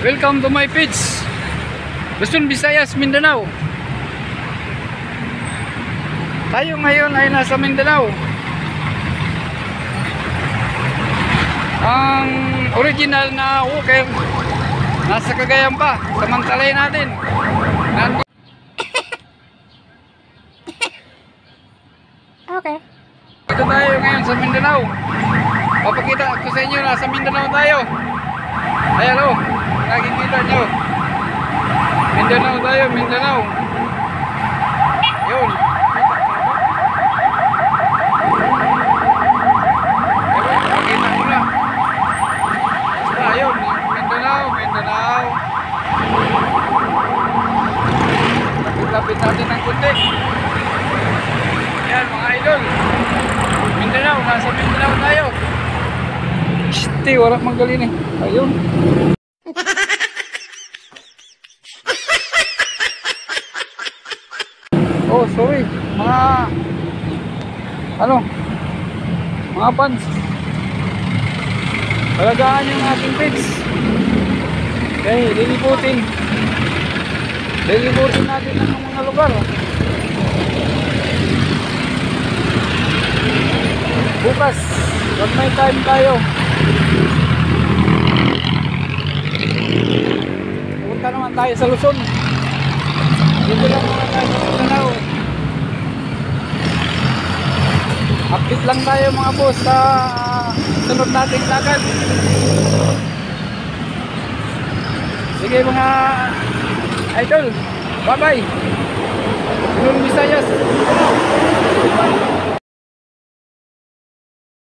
Welcome to my page, Luzon, Visayas, Mindanao. Tayo ngayon ay nasa Mindanao. Ang original na Walker nasa Cagayan pa. Samantalahin natin. Okay. Dito tayo ngayon sa Mindanao. Papakita ko sa inyo, nasa Mindanao tayo. Ayan o, nakikita nyo. Mindanao tayo, Mindanao. Yun. Pakita ko na. Basta yun, Mindanao, Mindanao. Lapit-lapit natin ng kunti. Ayan mga idol. Mindanao, nasa Mindanao tayo. Shhh, wala manggalin eh. Ayun. Oh, sorry. Mga fans. Talagaan yung ating page. Okay, liliputin natin ang mga lugar. Bukas, pag may time tayo, punta naman tayo sa Luzon. Dito lang naman tayo sa Mindanao. Update lang tayo mga boss sa sunod nating lakad. Sige mga idol, bye bye. Luzon, Visayas, Mindanao.